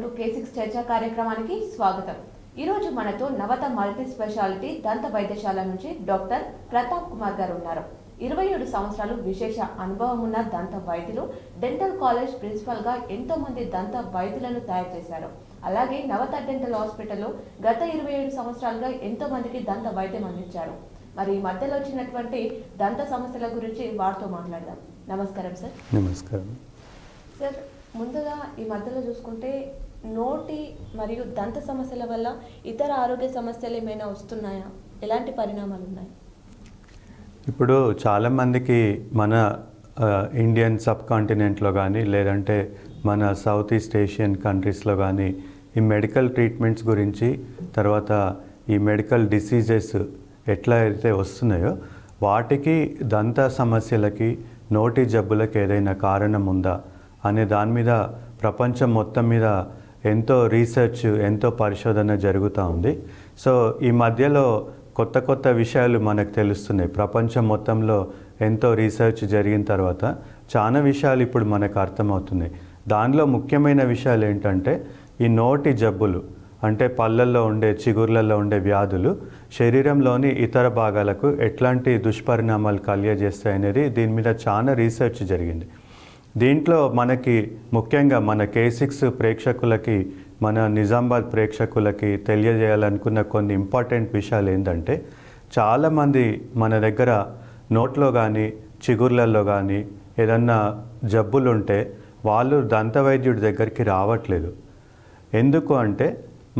To K6 చర్చా కార్యక్రమానికి స్వాగతం. ఈరోజు మనతో నవత మల్టీ స్పెషాలిటీ దంత వైద్యశాల నుంచి డాక్టర్ ప్రతాప్ కుమార్ గారు ఉన్నారు. 27 సంవత్సరాలు విశేష అనుభవం ఉన్న దంత వైద్యులు, డెంటల్ కాలేజ్ ప్రిన్సిపల్ గా ఎంతో మంది దంత వైద్యులను తయారు చేశారు. అలాగే నవత డెంటల్ హాస్పిటల్లో గత 27 సంవత్సరాలుగా ఎంతో మందికి దంత వైద్యం అందించారు. మరి ఈ మధ్యలో వచ్చినటువంటి దంత సమస్యల గురించి వారితో మాట్లాడదాం. నమస్కారం సార్. నమస్కారం సార్. ముందుగా ఈ మధ్యలో చూసుకుంటే నోటి మరియు దంత సమస్యల వల్ల ఇతర ఆరోగ్య సమస్యలు ఏమైనా వస్తున్నాయా? ఎలాంటి పరిణామాలు ఉన్నాయి? ఇప్పుడు చాలామందికి మన ఇండియన్ సబ్ కాంటినెంట్లో కానీ లేదంటే మన సౌత్ ఈస్ట్ ఏషియన్ కంట్రీస్లో కానీ ఈ మెడికల్ ట్రీట్మెంట్స్ గురించి, తర్వాత ఈ మెడికల్ డిసీజెస్ ఎట్లా అయితే వస్తున్నాయో వాటికి దంత సమస్యలకి, నోటి జబ్బులకు ఏదైనా కారణం ఉందా అనే దాని మీద ప్రపంచం మొత్తం మీద ఎంతో రీసెర్చ్, ఎంతో పరిశోధన జరుగుతూ ఉంది. సో ఈ మధ్యలో కొత్త కొత్త విషయాలు మనకు తెలుస్తున్నాయి. ప్రపంచం మొత్తంలో ఎంతో రీసెర్చ్ జరిగిన తర్వాత చాలా విషయాలు ఇప్పుడు మనకు అర్థమవుతున్నాయి. దానిలో ముఖ్యమైన విషయాలు ఏంటంటే ఈ నోటి జబ్బులు, అంటే పళ్ళల్లో ఉండే, చిగుర్లలో ఉండే వ్యాధులు శరీరంలోని ఇతర భాగాలకు ఎట్లాంటి దుష్పరిణామాలు కలిగజేస్తాయి అనేది దీని మీద చాలా రీసెర్చ్ జరిగింది. దీంట్లో మనకి ముఖ్యంగా మన K6 ప్రేక్షకులకి, మన నిజామాబాద్ ప్రేక్షకులకి తెలియజేయాలనుకున్న కొన్ని ఇంపార్టెంట్ విషయాలు ఏంటంటే, చాలామంది మన దగ్గర నోట్లో కానీ చిగుర్లలో కానీ ఏదన్నా జబ్బులు ఉంటే వాళ్ళు దంతవైద్యుడి దగ్గరికి రావట్లేదు. ఎందుకు అంటే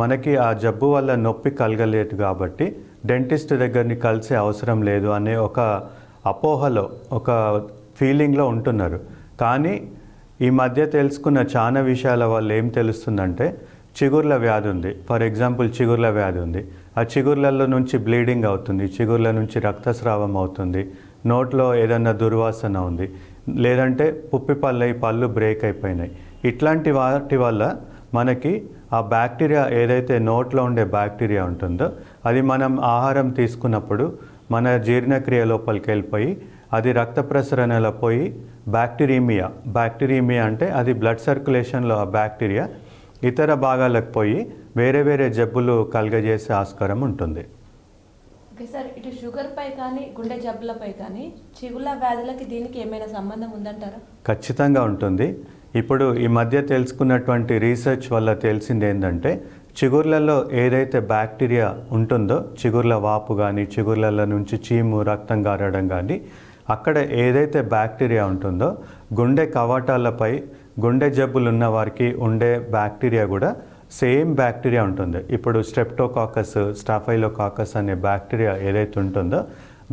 మనకి ఆ జబ్బు వల్ల నొప్పి కలగలేదు కాబట్టి డెంటిస్ట్ దగ్గరని కలిసే అవసరం లేదు అనే ఒక అపోహలో, ఒక ఫీలింగ్లో ఉంటున్నారు. కానీ ఈ మధ్య తెలుసుకున్న చాలా విషయాల వల్ల ఏం తెలుస్తుందంటే, చిగుర్ల వ్యాధి ఉంది, ఫర్ ఎగ్జాంపుల్ చిగుర్ల వ్యాధి ఉంది, ఆ చిగుర్లలో నుంచి బ్లీడింగ్ అవుతుంది, చిగుర్ల నుంచి రక్తస్రావం అవుతుంది, నోట్లో ఏదన్నా దుర్వాసన ఉంది, లేదంటే పుప్పిపళ్ళై పళ్ళు బ్రేక్ అయిపోయినాయి. ఇట్లాంటి వాటి వల్ల మనకి ఆ బ్యాక్టీరియా, ఏదైతే నోట్లో ఉండే బ్యాక్టీరియా ఉంటుందో అది మనం ఆహారం తీసుకున్నప్పుడు మన జీర్ణక్రియ లోపలికి వెళ్ళిపోయి అది రక్త ప్రసరణలో పోయి బ్యాక్టీరియమియా అంటే అది బ్లడ్ సర్క్యులేషన్లో ఆ బ్యాక్టీరియా ఇతర భాగాలకు పోయి వేరే వేరే జబ్బులు కలుగజేసే ఆస్కారం ఉంటుంది. ఓకే సార్, ఇటు షుగర్ పై కానీ గుండె జబ్బులపై కానీ చిగుళ్ళ వ్యాధులకి దీనికి ఏమైనా సంబంధం ఉందంటారా? ఖచ్చితంగా ఉంటుంది. ఇప్పుడు ఈ మధ్య తెలుసుకున్నటువంటి రీసెర్చ్ వల్ల తెలిసింది ఏంటంటే, చిగుర్లలో ఏదైతే బ్యాక్టీరియా ఉంటుందో, చిగుర్ల వాపు కానీ, చిగుర్ల నుంచి చీము, రక్తం గారడం కానీ, అక్కడ ఏదైతే బ్యాక్టీరియా ఉంటుందో గుండె కవాటాలపై, గుండె జబ్బులు ఉన్న వారికి ఉండే బ్యాక్టీరియా కూడా సేమ్ బ్యాక్టీరియా ఉంటుంది. ఇప్పుడు స్ట్రెప్టోకాకస్, స్టాఫైలోకాకస్ అనే బ్యాక్టీరియా ఏదైతే ఉంటుందో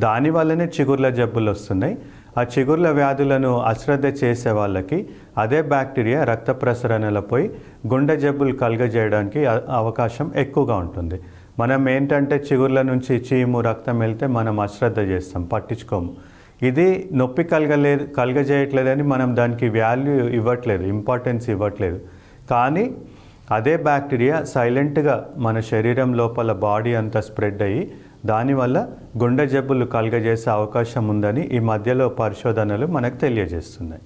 దానివల్లనే చిగుర్ల జబ్బులు వస్తున్నాయి. ఆ చిగుర్ల వ్యాధులను అశ్రద్ధ చేసే వాళ్ళకి అదే బ్యాక్టీరియా రక్త ప్రసరణలో పోయి గుండె జబ్బులు కలుగజేయడానికి అవకాశం ఎక్కువగా ఉంటుంది. మనం ఏంటంటే చిగుర్ల నుంచి చీము, రక్తం వెళ్తే మనం అశ్రద్ధ చేస్తాం, పట్టించుకోము. ఇది నొప్పి కలగజేయట్లేదని మనం దానికి వాల్యూ ఇవ్వట్లేదు, ఇంపార్టెన్స్ ఇవ్వట్లేదు. కానీ అదే బ్యాక్టీరియా సైలెంట్గా మన శరీరం లోపల బాడీ అంతా స్ప్రెడ్ అయ్యి దానివల్ల గుండె జబ్బులు కలగజేసే అవకాశం ఉందని ఈ మధ్యలో పరిశోధనలు మనకు తెలియజేస్తున్నాయి.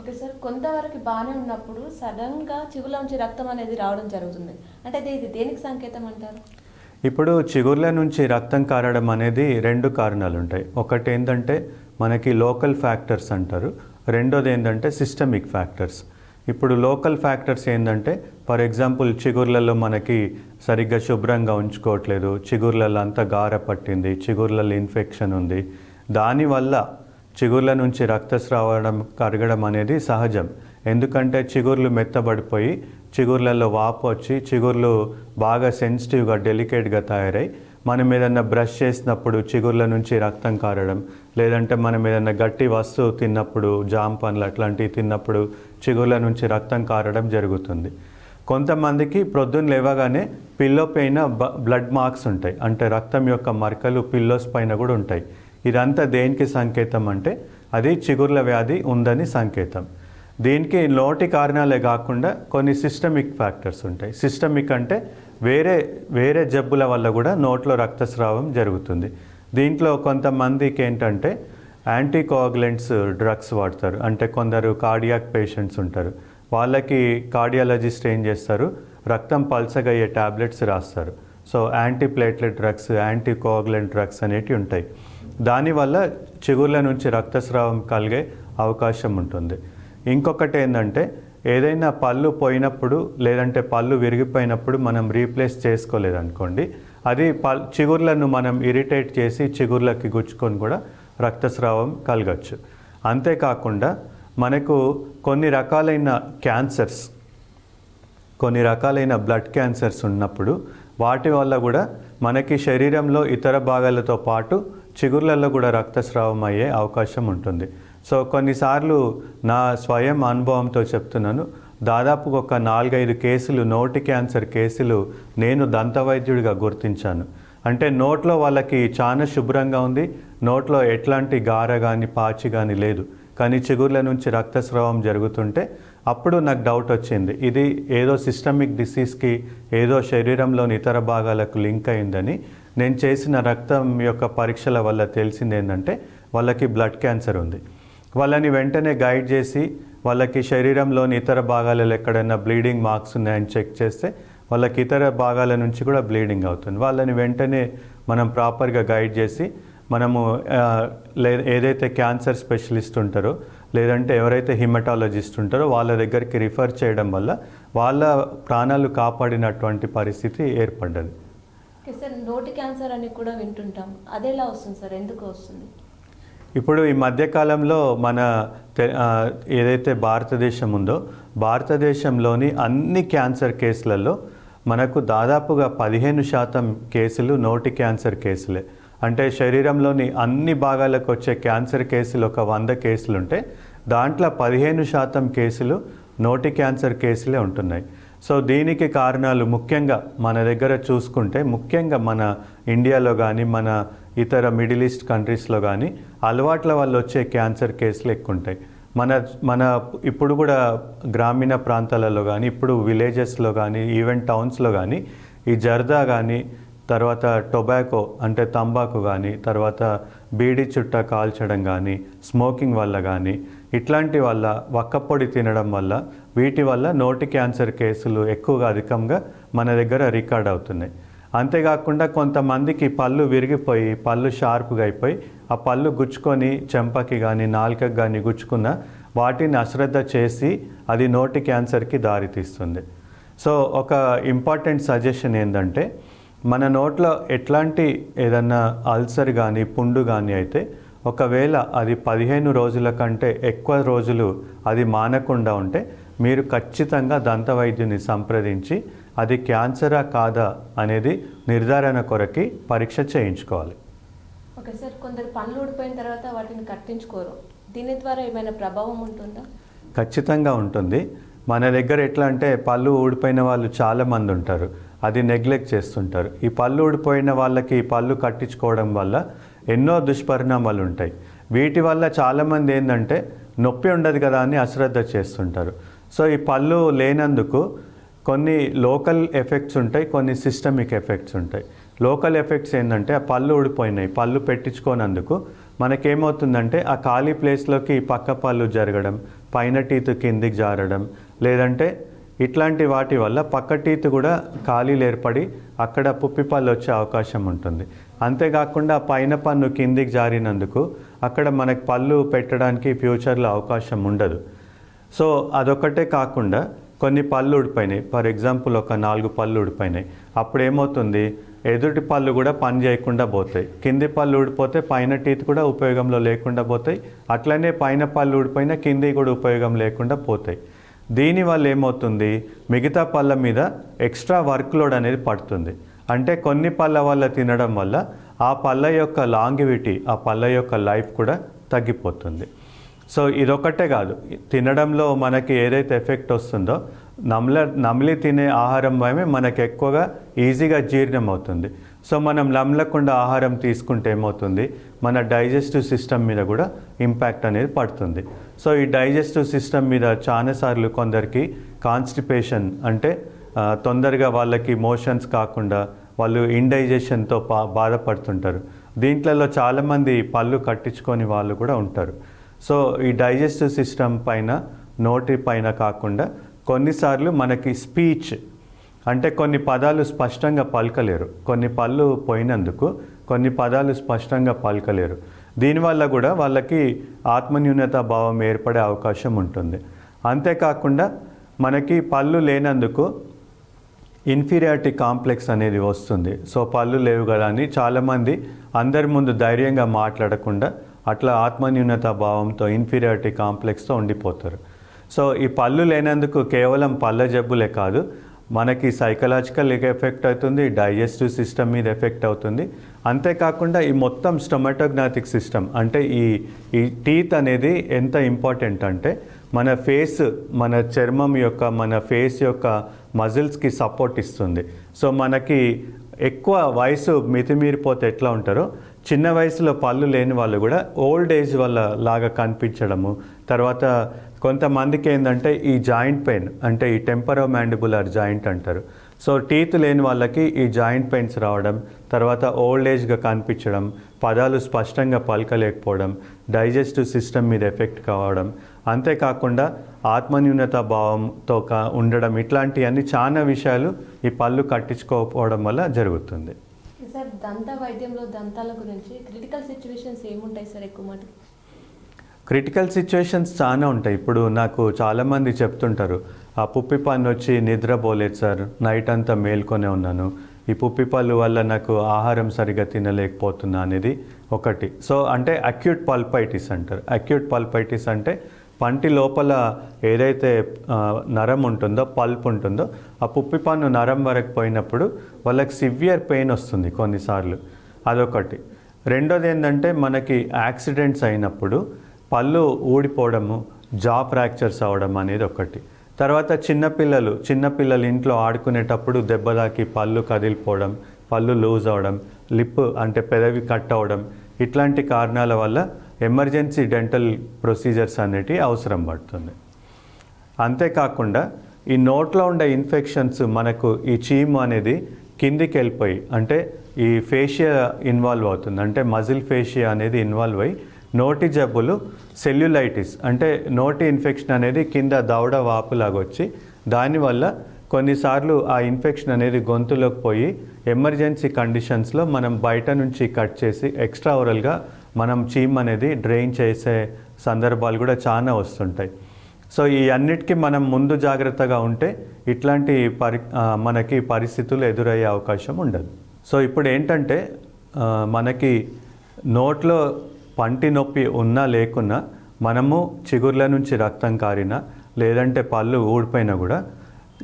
ఓకే సార్, కొంతవరకు బాగానే ఉన్నప్పుడు సడన్గా చిగుర్ల నుంచి రక్తం అనేది రావడం జరుగుతుంది, అంటే ఇది దేనికి సంకేతం అంటారు? ఇప్పుడు చిగుర్ల నుంచి రక్తం కారడం అనేది 2 కారణాలు ఉంటాయి. ఒకటి ఏంటంటే మనకి లోకల్ ఫ్యాక్టర్స్ అంటారు, రెండోది ఏంటంటే సిస్టమిక్ ఫ్యాక్టర్స్. ఇప్పుడు లోకల్ ఫ్యాక్టర్స్ ఏంటంటే, ఫర్ ఎగ్జాంపుల్ చిగుర్లలో మనకి సరిగ్గా శుభ్రంగా ఉంచుకోవట్లేదు, చిగుర్లలో అంతా గార పట్టింది, చిగుర్లలో ఇన్ఫెక్షన్ ఉంది, దానివల్ల చిగుర్ల నుంచి రక్తస్రావడం, కరగడం అనేది సహజం. ఎందుకంటే చిగుర్లు మెత్తబడిపోయి చిగుర్లలో వాపు వచ్చి చిగుర్లు బాగా సెన్సిటివ్గా, డెలికేట్గా తయారై మనం ఏదన్నా బ్రష్ చేసినప్పుడు చిగుర్ల నుంచి రక్తం కారడం, లేదంటే మనం ఏదన్నా గట్టి వస్తువు తిన్నప్పుడు, జామ పండ్లు అట్లాంటివి తిన్నప్పుడు చిగుర్ల నుంచి రక్తం కారడం జరుగుతుంది. కొంతమందికి ప్రొద్దున లేవగానే పిల్లో పైన బ్లడ్ మార్క్స్ ఉంటాయి, అంటే రక్తం యొక్క మరకలు పిల్లోస్ పైన కూడా ఉంటాయి. ఇదంతా దేనికి సంకేతం అంటే అది చిగుర్ల వ్యాధి ఉందని సంకేతం. దీనికి నోటి కారణాలే కాకుండా కొన్ని సిస్టమిక్ ఫ్యాక్టర్స్ ఉంటాయి. సిస్టమిక్ అంటే వేరే జబ్బుల వల్ల కూడా నోట్లో రక్తస్రావం జరుగుతుంది. దీంట్లో కొంతమందికి ఏంటంటే యాంటీకోయాగులెంట్స్ డ్రగ్స్ వాడతారు, అంటే కొందరు కార్డియాక్ పేషెంట్స్ ఉంటారు, వాళ్ళకి కార్డియాలజిస్ట్ ఏం చేస్తారు, రక్తం పల్సగా అయ్యే ట్యాబ్లెట్స్ రాస్తారు. So antiplatelet drugs, anticoagulant drugs అనేటివి ఉంటాయి. దానివల్ల చిగుర్ల నుంచి రక్తస్రావం కలిగే అవకాశం ఉంటుంది. ఇంకొకటి ఏంటంటే, ఏదైనా పళ్ళు పోయినప్పుడు లేదంటే పళ్ళు విరిగిపోయినప్పుడు మనం రీప్లేస్ చేసుకోలేదనుకోండి, అది చిగుర్లను మనం ఇరిటేట్ చేసి చిగుర్లకి గుచ్చుకొని కూడా రక్తస్రావం కలగచ్చు. అంతేకాకుండా మనకు కొన్ని రకాలైన క్యాన్సర్స్, కొన్ని రకాలైన బ్లడ్ క్యాన్సర్స్ ఉన్నప్పుడు వాటి వల్ల కూడా మనకి శరీరంలో ఇతర భాగాలతో పాటు చిగుర్లలో కూడా రక్తస్రావం అయ్యే అవకాశం ఉంటుంది. సో కొన్నిసార్లు నా స్వయం అనుభవంతో చెప్తున్నాను, దాదాపు ఒక 4-5 కేసులు, నోటి క్యాన్సర్ కేసులు నేను దంతవైద్యుడిగా గుర్తించాను. అంటే నోట్లో వాళ్ళకి చాలా శుభ్రంగా ఉంది, నోట్లో ఎట్లాంటి గార కానీ పాచి కానీ లేదు, కానీ చిగుర్ల నుంచి రక్తస్రావం జరుగుతుంటే అప్పుడు నాకు డౌట్ వచ్చింది, ఇది ఏదో సిస్టమిక్ డిసీజ్కి, ఏదో శరీరంలోని ఇతర భాగాలకు లింక్ అయిందని. నేను చేసిన రక్తం యొక్క పరీక్షల వల్ల తెలిసింది ఏంటంటే వాళ్ళకి బ్లడ్ క్యాన్సర్ ఉంది. వాళ్ళని వెంటనే గైడ్ చేసి వాళ్ళకి శరీరంలోని ఇతర భాగాలలో ఎక్కడైనా బ్లీడింగ్ మార్క్స్ ఉన్నాయని చెక్ చేస్తే వాళ్ళకి ఇతర భాగాల నుంచి కూడా బ్లీడింగ్ అవుతుంది. వాళ్ళని వెంటనే మనం ప్రాపర్గా గైడ్ చేసి మనము ఏదైతే క్యాన్సర్ స్పెషలిస్ట్ ఉంటారో లేదంటే ఎవరైతే హిమటాలజిస్ట్ ఉంటారో వాళ్ళ దగ్గరికి రిఫర్ చేయడం వల్ల వాళ్ళ ప్రాణాలు కాపాడినటువంటి పరిస్థితి ఏర్పడ్డది. సార్, నోటి క్యాన్సర్ అని కూడా వింటుంటాం, అదేలా వస్తుంది సార్, ఎందుకు వస్తుంది? ఇప్పుడు ఈ మధ్యకాలంలో మన ఏదైతే భారతదేశం ఉందో, భారతదేశంలోని అన్ని క్యాన్సర్ కేసులలో మనకు దాదాపుగా 15% కేసులు నోటి క్యాన్సర్ కేసులే. అంటే శరీరంలోని అన్ని భాగాలకు వచ్చే క్యాన్సర్ కేసులు ఒక 100 కేసులు ఉంటే దాంట్లో 15% కేసులు నోటి క్యాన్సర్ కేసులే ఉంటున్నాయి. సో దీనికి కారణాలు ముఖ్యంగా మన దగ్గర చూసుకుంటే, ముఖ్యంగా మన ఇండియాలో కానీ మన ఇతర మిడిల్ ఈస్ట్ కంట్రీస్లో కానీ అలవాట్ల వల్ల వచ్చే క్యాన్సర్ కేసులు ఎక్కువ ఉంటాయి. మన ఇప్పుడు కూడా గ్రామీణ ప్రాంతాలలో కానీ, ఇప్పుడు విలేజెస్లో కానీ, ఈవెన్ టౌన్స్లో కానీ ఈ జర్దా కానీ, తర్వాత టొబాకో అంటే తంబాకు కానీ, తర్వాత బీడి చుట్ట కాల్చడం కానీ, స్మోకింగ్ వల్ల కానీ, ఇట్లాంటి వల్ల, వక్కపొడి తినడం వల్ల, వీటి వల్ల నోటి క్యాన్సర్ కేసులు ఎక్కువగా అధికంగా మన దగ్గర రికార్డ్ అవుతున్నాయి. అంతేకాకుండా కొంతమందికి పళ్ళు విరిగిపోయి, పళ్ళు షార్ప్గా అయిపోయి, ఆ పళ్ళు గుచ్చుకొని చెంపకి కానీ నాలుకకి కానీ గుచ్చుకున్న వాటిని అశ్రద్ధ చేసి అది నోటి క్యాన్సర్కి దారితీస్తుంది. సో ఒక ఇంపార్టెంట్ సజెషన్ ఏంటంటే, మన నోట్లో ఎట్లాంటి ఏదన్నా అల్సర్ కానీ పుండు కానీ అయితే ఒకవేళ అది 15 రోజుల కంటే ఎక్కువ రోజులు అది మానకుండా ఉంటే మీరు ఖచ్చితంగా దంతవైద్యుని సంప్రదించి అది క్యాన్సరా కాదా అనేది నిర్ధారణ కొరకి పరీక్ష చేయించుకోవాలి. ఓకే సార్, కొందరు పళ్ళు ఊడిపోయిన తర్వాత వాటిని కట్టించుకోరు, దీని ద్వారా ఏమైనా ప్రభావం ఉంటుందా? ఖచ్చితంగా ఉంటుంది. మన దగ్గర ఎట్లా అంటే పళ్ళు ఊడిపోయిన వాళ్ళు చాలామంది ఉంటారు, అది నెగ్లెక్ట్ చేస్తుంటారు. ఈ పళ్ళు ఊడిపోయిన వాళ్ళకి పళ్ళు కట్టించుకోవడం వల్ల ఎన్నో దుష్పరిణామాలు ఉంటాయి. వీటి వల్ల చాలామంది ఏంటంటే నొప్పి ఉండదు కదా అని అశ్రద్ధ చేస్తుంటారు. సో ఈ పళ్ళు లేనందుకు కొన్ని లోకల్ ఎఫెక్ట్స్ ఉంటాయి, కొన్ని సిస్టమిక్ ఎఫెక్ట్స్ ఉంటాయి. లోకల్ ఎఫెక్ట్స్ ఏంటంటే ఆ పళ్ళు ఊడిపోయినాయి, పళ్ళు పెట్టించుకోనందుకు మనకేమవుతుందంటే ఆ ఖాళీ ప్లేస్లోకి పక్క పళ్ళు జరగడం, పైన టీత్ కిందికి జారడం, లేదంటే ఇట్లాంటి వాటి వల్ల పక్క టీత్ కూడా ఖాళీలు ఏర్పడి అక్కడ పుప్పిపళ్ళు వచ్చే అవకాశం ఉంటుంది. అంతేకాకుండా పైన పన్ను కిందికి జారినందుకు అక్కడ మనకు పళ్ళు పెట్టడానికి ఫ్యూచర్లో అవకాశం ఉండదు. సో అదొకటే కాకుండా కొన్ని పళ్ళు ఊడిపోయినాయి, ఫర్ ఎగ్జాంపుల్ ఒక 4 పళ్ళు ఊడిపోయినాయి, అప్పుడు ఏమవుతుంది, ఎదుటి పళ్ళు కూడా పని చేయకుండా పోతాయి. కింది పళ్ళు ఊడిపోతే పైన టీత్ కూడా ఉపయోగంలో లేకుండా పోతాయి, అట్లనే పైన పళ్ళు ఊడిపోయినా కింది కూడా ఉపయోగం లేకుండా పోతాయి. దీనివల్ల ఏమవుతుంది, మిగతా పళ్ళ మీద ఎక్స్ట్రా వర్క్ లోడ్ అనేది పడుతుంది. అంటే కొన్ని పళ్ళ వల్ల తినడం వల్ల ఆ పళ్ళ యొక్క లాంగివిటీ, ఆ పళ్ళ యొక్క లైఫ్ కూడా తగ్గిపోతుంది. సో ఇదొకటే కాదు, తినడంలో మనకి ఏదైతే ఎఫెక్ట్ వస్తుందో నమిలి తినే ఆహారం వల్లే మనకు ఎక్కువగా ఈజీగా జీర్ణం అవుతుంది. సో మనం నమలకుండా ఆహారం తీసుకుంటే ఏమవుతుంది, మన డైజెస్టివ్ సిస్టమ్ మీద కూడా ఇంపాక్ట్ అనేది పడుతుంది. సో ఈ డైజెస్టివ్ సిస్టమ్ మీద చాలాసార్లు కొందరికి కాన్స్టిపేషన్ అంటే తొందరగా వాళ్ళకి మోషన్స్ కాకుండా వాళ్ళు ఇండైజెషన్తో బాధపడుతుంటారు. దీంట్లో చాలామంది పళ్ళు కట్టించుకొని వాళ్ళు కూడా ఉంటారు. సో ఈ డైజెస్టివ్ సిస్టమ్ పైన నోటి పైన కాకుండా కొన్నిసార్లు మనకి స్పీచ్ అంటే కొన్ని పదాలు స్పష్టంగా పలకలేరు, కొన్ని పళ్ళు పోయినందుకు కొన్ని పదాలు స్పష్టంగా పలకలేరు. దీనివల్ల కూడా వాళ్ళకి ఆత్మన్యూనత భావం ఏర్పడే అవకాశం ఉంటుంది. అంతేకాకుండా మనకి పళ్ళు లేనందుకు ఇన్ఫీరియారిటీ కాంప్లెక్స్ అనేది వస్తుంది. సో పళ్ళు లేవు కదా అని చాలామంది అందరి ముందు ధైర్యంగా మాట్లాడకుండా అట్లా ఆత్మన్యూనత భావంతో ఇన్ఫీరియారిటీ కాంప్లెక్స్తో ఉండిపోతారు. సో ఈ పళ్ళు లేనందుకు కేవలం పళ్ళ జబ్బులే కాదు, మనకి సైకలాజికల్ ఎఫెక్ట్ అవుతుంది, డైజెస్టివ్ సిస్టమ్ మీద ఎఫెక్ట్ అవుతుంది. అంతేకాకుండా ఈ మొత్తం స్టొమాటోగ్నాటిక్ సిస్టమ్ అంటే ఈ టీత్ అనేది ఎంత ఇంపార్టెంట్ అంటే మన ఫేస్, మన చర్మం యొక్క, మన ఫేస్ యొక్క మజిల్స్కి సపోర్ట్ ఇస్తుంది. సో మనకి ఎక్కువ వయసు మితిమీరిపోతే ఎట్లా ఉంటారో చిన్న వయసులో పళ్ళు లేని వాళ్ళు కూడా ఓల్డ్ ఏజ్ వల్ల లాగా కనిపించడము. తర్వాత కొంతమందికి ఏంటంటే ఈ జాయింట్ పెయిన్ అంటే ఈ టెంపరోమాండిబులర్ జాయింట్ అంటారు. సో టీత్ లేని వాళ్ళకి ఈ జాయింట్ పెయిన్స్ రావడం, తర్వాత ఓల్డ్ ఏజ్గా కనిపించడం, పదాలు స్పష్టంగా పలకలేకపోవడం, డైజెస్టివ్ సిస్టమ్ మీద ఎఫెక్ట్ కావడం, అంతేకాకుండా ఆత్మన్యూనత భావంతో ఉండడం, ఇట్లాంటివన్నీ చాలా విషయాలు ఈ పళ్ళు కట్టించుకోకపోవడం వల్ల జరుగుతుంది. సార్, దంత వైద్యంలో దంతాల గురించి క్రిటికల్ సిచ్యువేషన్స్ ఏముంటాయి సార్? ఎక్కువ మాట క్రిటికల్ సిచ్యువేషన్స్ చాలా ఉంటాయి. ఇప్పుడు నాకు చాలామంది చెప్తుంటారు, ఆ పుప్పి పన్ను వచ్చి నిద్రపోలేదు సార్, నైట్ అంతా మేల్కొనే ఉన్నాను, ఈ పుప్పి పళ్ళు వల్ల నాకు ఆహారం సరిగా తినలేకపోతున్నా అనేది ఒకటి. సో అంటే అక్యూట్ పల్పైటిస్ అంటారు. అక్యూట్ పల్పైటిస్ అంటే పంటి లోపల ఏదైతే నరం ఉంటుందో, పల్ప్ ఉంటుందో, ఆ పుప్పి పన్ను నరం వరకు పోయినప్పుడు వాళ్ళకి సివియర్ పెయిన్ వస్తుంది కొన్నిసార్లు, అదొకటి. రెండోది ఏంటంటే మనకి యాక్సిడెంట్స్ అయినప్పుడు పళ్ళు ఊడిపోవడము, జా ఫ్రాక్చర్స్ అవ్వడం అనేది ఒకటి. తర్వాత చిన్నపిల్లలు ఇంట్లో ఆడుకునేటప్పుడు దెబ్బ తాకి పళ్ళు కదిలిపోవడం, పళ్ళు లూజ్ అవ్వడం, లిప్ అంటే పెదవి కట్ అవ్వడం, ఇట్లాంటి కారణాల వల్ల ఎమర్జెన్సీ డెంటల్ ప్రొసీజర్స్ అనేటివి అవసరం పడుతుంది. అంతేకాకుండా ఈ నోట్లో ఉండే ఇన్ఫెక్షన్స్ మనకు ఈ చీము అనేది కిందికి వెళ్ళిపోయి అంటే ఈ ఫేషియా ఇన్వాల్వ్ అవుతుంది, అంటే మజిల్ ఫేషియా అనేది ఇన్వాల్వ్ అయ్యి నోటి జబ్బులు, సెల్యులైటిస్ అంటే నోటి ఇన్ఫెక్షన్ అనేది కింద దవడ వాపులాగా వచ్చి దానివల్ల కొన్నిసార్లు ఆ ఇన్ఫెక్షన్ అనేది గొంతులోకి పోయి ఎమర్జెన్సీ కండిషన్స్లో మనం బయట నుంచి కట్ చేసి ఎక్స్ట్రా ఓరల్గా మనం చీమ్ అనేది డ్రైన్ చేసే సందర్భాలు కూడా చాలా వస్తుంటాయి. సో ఈ అన్నిటికీ మనం ముందు జాగ్రత్తగా ఉంటే ఇట్లాంటి మనకి పరిస్థితులు ఎదురయ్యే అవకాశం ఉండదు. సో ఇప్పుడు ఏంటంటే మనకి నోట్లో పంటి నొప్పి ఉన్నా లేకున్నా మనము చిగుర్ల నుంచి రక్తం కారినా లేదంటే పళ్ళు ఊడిపోయినా కూడా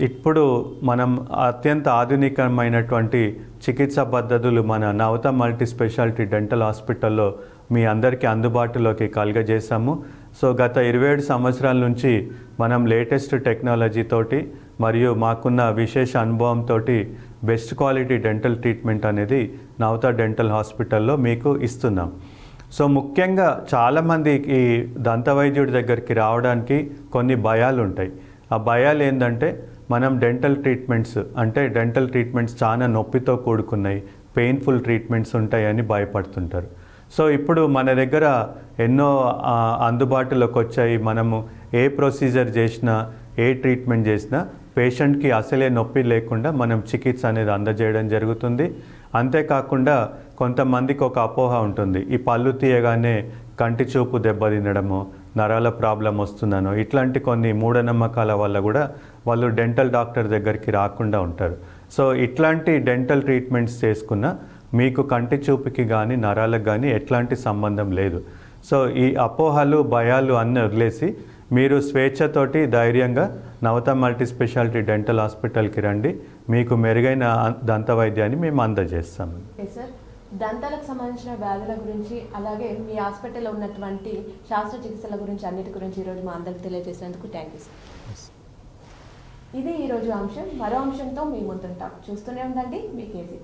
ఇప్పుడు మనం అత్యంత ఆధునికమైనటువంటి చికిత్సా పద్ధతులు మన నవత మల్టీ స్పెషాలిటీ డెంటల్ హాస్పిటల్లో మీ అందరికీ అందుబాటులోకి కలుగజేశాము. సో గత 27 సంవత్సరాల నుంచి మనం లేటెస్ట్ టెక్నాలజీతోటి మరియు మాకున్న విశేష అనుభవంతో బెస్ట్ క్వాలిటీ డెంటల్ ట్రీట్మెంట్ అనేది నవత డెంటల్ హాస్పిటల్లో మీకు ఇస్తున్నాం. సో ముఖ్యంగా చాలామందికి దంత వైద్యుడి దగ్గరికి రావడానికి కొన్ని భయాలు ఉంటాయి. ఆ భయాలు ఏంటంటే మనం డెంటల్ ట్రీట్మెంట్స్ చాలా నొప్పితో కూడుకున్నాయి, పెయిన్ఫుల్ ట్రీట్మెంట్స్ ఉంటాయని భయపడుతుంటారు. సో ఇప్పుడు మన దగ్గర ఎన్నో అందుబాటులోకి వచ్చాయి. మనము ఏ ప్రొసీజర్ చేసినా, ఏ ట్రీట్మెంట్ చేసినా పేషెంట్కి అసలే నొప్పి లేకుండా మనం చికిత్స అనేది అందజేయడం జరుగుతుంది. అంతేకాకుండా కొంతమందికి ఒక అపోహ ఉంటుంది, ఈ పళ్ళు తీయగానే కంటి చూపు దెబ్బతినడము, నరాల ప్రాబ్లం వస్తుందనో, ఇట్లాంటి కొన్ని మూఢనమ్మకాల వల్ల కూడా వాళ్ళు డెంటల్ డాక్టర్ దగ్గరికి రాకుండా ఉంటారు. సో ఇట్లాంటి డెంటల్ ట్రీట్మెంట్స్ చేసుకున్న మీకు కంటి చూపుకి కానీ నరాలకు కానీ ఎట్లాంటి సంబంధం లేదు. సో ఈ అపోహలు, భయాలు అన్నీ వదిలేసి మీరు స్వేచ్ఛతోటి ధైర్యంగా నవత మల్టీ స్పెషాలిటీ డెంటల్ హాస్పిటల్కి రండి. మీకు మెరుగైన దంత వైద్యాన్ని మేము అందజేస్తాము. సార్, దంతాలకు సంబంధించిన వ్యాధుల గురించి అలాగే మీ హాస్పిటల్లో ఉన్నటువంటి శస్త్రచికిత్సల గురించి అన్నిటి గురించి ఈరోజు మా అందరికి తెలియజేసినందుకు థ్యాంక్ యూ సార్. ఇది ఈరోజు అంశం. మరో అంశంతో మీ ముందుంటాం. చూస్తూనే ఉండండి మీ కేసీ.